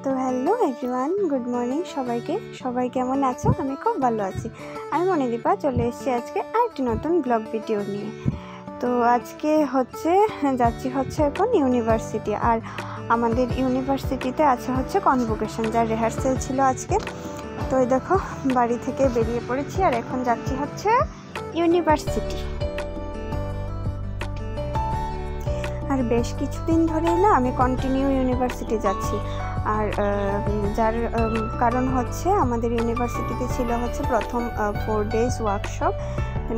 তো hello everyone, good morning সবাইকে। সবাই কেমন আছো? আমি খুব ভালো আছি। আমি মনিদীপা চলে এসেছি আজকে আরেকটি নতুন ব্লগ ভিডিও নিয়ে। তো আজকে যাচ্ছি এখন ইউনিভার্সিটি। আর আমাদের ইউনিভার্সিটিতে আছে কনভোকেশন, যার রিহার্সেল ছিল আজকে। তো এই দেখো বাড়ি থেকে বেরিয়ে পড়েছি আর এখন যাচ্ছি ইউনিভার্সিটি। আর বেশ কিছুদিন ধরে না আমি কন্টিনিউ ইউনিভার্সিটি যাচ্ছি। আর যার কারণ আমাদের ইউনিভার্সিটিতে ছিল প্রথম 4 days ওয়ার্কশপ।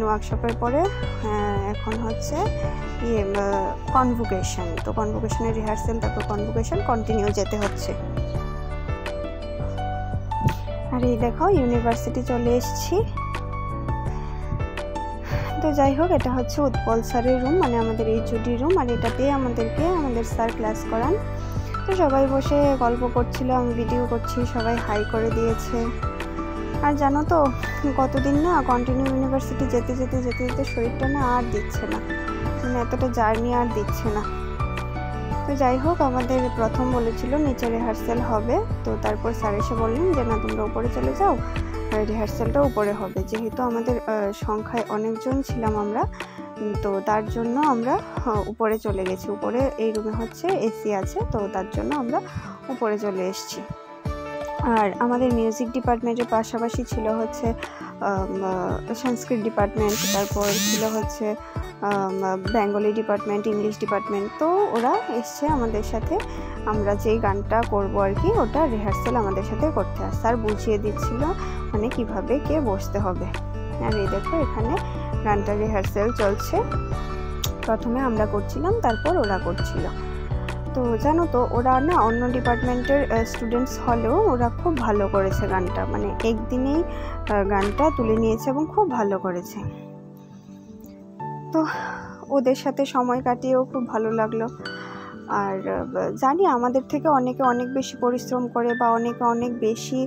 ওয়ার্কশপের পরে এখন কনভোকেশন। তো কনভোকেশনের রিহার্সেল, তারপর কনভোকেশন কন্টিনিউ যেতে হচ্ছে। আর এই দেখো ইউনিভার্সিটি চলে এসেছি। তো যাই হোক, এটা উৎপল স্যারের রুম, মানে আমাদের এইচওডি রুম। আর এটাতেই আমাদের স্যার ক্লাস করান। তো সবাই বসে গল্প করছিল, আমি ভিডিও করছি, সবাই হাই করে দিয়েছে। আর জানো তো কতদিন না কন্টিনিউ ইউনিভার্সিটি যেতে শরীরটা না আর দিচ্ছে না, মানে এতটা জার্নি আর দিচ্ছে না। তো যাই হোক, আমাদের প্রথম বলেছিল নিচে রিহার্সেল হবে। তো তারপর স্যার এসে বললেন যে না, তোমরা উপরে চলে যাও, রিহার্সেলটা উপরে হবে। যেহেতু আমাদের সংখ্যায় অনেকজন ছিলাম আমরা, তো তার জন্য আমরা উপরে চলে গেছি। উপরে এই রুমে এসি আছে, তো তার জন্য আমরা উপরে চলে এসেছি। আর আমাদের মিউজিক ডিপার্টমেন্টের পাশাপাশি ছিল সংস্কৃত ডিপার্টমেন্ট, তারপর ছিল বেঙ্গলি ডিপার্টমেন্ট, ইংলিশ ডিপার্টমেন্ট। তো ওরা এসছে আমাদের সাথে, আমরা যেই গানটা করব আর কি, ওটা রিহার্সেল আমাদের সাথে করতে। আর স্যার বুঝিয়ে দিচ্ছিল মানে কিভাবে কে বসতে হবে। আর এই দেখো এখানে গানটা রিহার্সেল চলছে। প্রথমে আমরা করছিলাম, তারপর ওরা করছিল। তো জানো তো ওরা না অন্য ডিপার্টমেন্টের স্টুডেন্টস হলেও ওরা খুব ভালো করেছে গানটা, মানে একদিনেই গানটা তুলে নিয়েছে এবং খুব ভালো করেছে। তো ওদের সাথে সময় কাটিয়েও খুব ভালো লাগলো। আর জানি আমাদের থেকে অনেকে অনেক বেশি পরিশ্রম করে বা অনেকে অনেক বেশি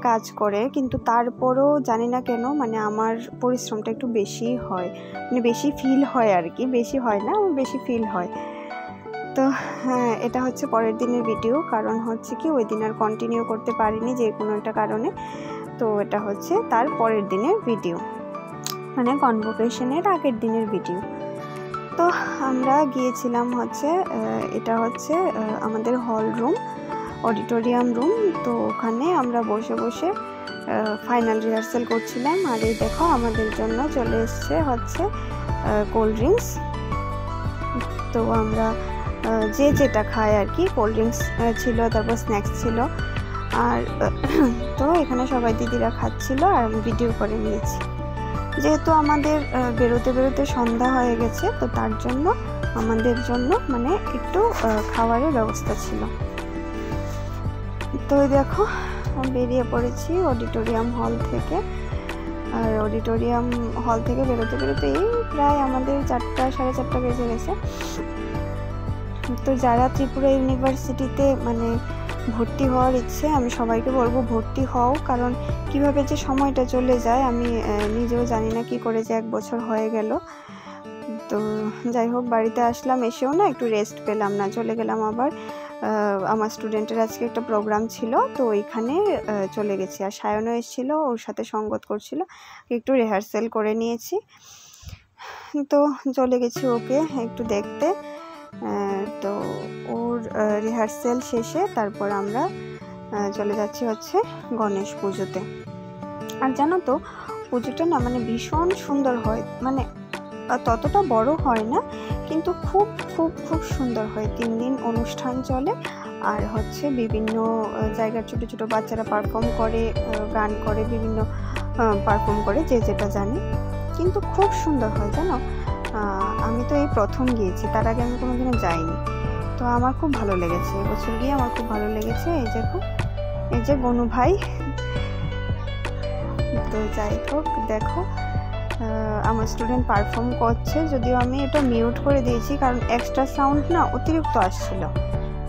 কাজ করে, কিন্তু তারপরও জানি না কেন মানে আমার পরিশ্রমটা একটু বেশি হয়, মানে বেশি ফিল হয় আর কি। বেশি হয় না, বেশি ফিল হয়। তো হ্যাঁ, এটা পরের দিনের ভিডিও, কারণ কি ওই দিন আর কন্টিনিউ করতে পারিনি যে কোনো একটা কারণে। তো এটা তার পরের দিনের ভিডিও, মানে কনভোকেশনের আগের দিনের ভিডিও। তো আমরা গিয়েছিলাম এটা আমাদের হল রুম, অডিটোরিয়াম রুম। তো ওখানে আমরা বসে বসে ফাইনাল রিহার্সেল করছিলাম। আর এই দেখো আমাদের জন্য চলে এসছে কোল্ড ড্রিঙ্কস। তো আমরা যে যেটা খায় আর কি, কোল্ড ড্রিঙ্কস ছিল, তারপর স্ন্যাক্স ছিল। আর তো এখানে সবাই দিদিরা খাচ্ছিল আর আমি ভিডিও করে নিয়েছি। যেহেতু আমাদের বেরোতে সন্ধ্যা হয়ে গেছে, তো তার জন্য আমাদের জন্য মানে একটু খাবারের ব্যবস্থা ছিল। তো দেখো বেরিয়ে পড়েছি অডিটোরিয়াম হল থেকে। আর অডিটোরিয়াম হল থেকে বেরোতে এই প্রায় আমাদের 4টা, 4:30 বেজে গেছে। তো যারা ত্রিপুরা ইউনিভার্সিটিতে মানে ভর্তি হওয়ার ইচ্ছে, আমি সবাইকে বলবো ভর্তি হও, কারণ কিভাবে যে সময়টা চলে যায় আমি নিজেও জানি না, কি করে যে 1 বছর হয়ে গেল। তো যাই হোক, বাড়িতে আসলাম, এসেও না একটু রেস্ট পেলাম না, চলে গেলাম আবার। আমার স্টুডেন্টের আজকে একটা প্রোগ্রাম ছিল, তো ওইখানে চলে গেছি। আর সায়নও এসেছিল, ওর সাথে সঙ্গত করছিল, একটু রিহার্সেল করে নিয়েছি। তো চলে গেছি ওকে একটু দেখতে। তো ওর রিহার্সেল শেষে তারপর আমরা চলে যাচ্ছি গণেশ পুজোতে। আর জানো তো পুজোটা না মানে ভীষণ সুন্দর হয়, মানে ততটা বড় হয় না, কিন্তু খুব খুব খুব সুন্দর হয়। 3 দিন অনুষ্ঠান চলে। আর বিভিন্ন জায়গার ছোট ছোট বাচ্চারা পারফর্ম করে, গান করে, বিভিন্ন পারফর্ম করে, যে যেটা জানে, কিন্তু খুব সুন্দর হয় জানো। আমি তো এই প্রথম গিয়েছি, তার আগে আমি কোনোদিনও যাইনি। তো আমার খুব ভালো লেগেছে, এবছর গিয়ে আমার খুব ভালো লেগেছে। এই যে গনু ভাই। তো যাই হোক, দেখো আমার স্টুডেন্ট পারফর্ম করছে, যদিও আমি এটা মিউট করে দিয়েছি, কারণ এক্সট্রা সাউন্ড না অতিরিক্ত আসছিল,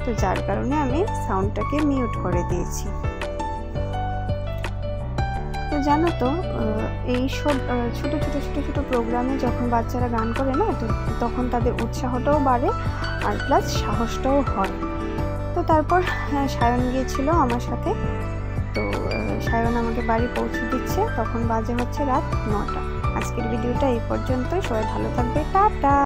তো যার কারণে আমি সাউন্ডটাকে মিউট করে দিয়েছি। তো জানো তো এই সব ছোট ছোট প্রোগ্রামে যখন বাচ্চারা গান করে না, তো তখন তাদের উৎসাহটাও বাড়ে আর প্লাস সাহসটাও হয়। তো তারপর সায়ন গিয়েছিল আমার সাথে। তো সায়ন আমাকে বাড়ি পৌঁছে দিচ্ছে, তখন বাজে হচ্ছে রাত 9টা। আজকের ভিডিওটা এই পর্যন্ত। সবাই ভালো থাকবে, টাটা।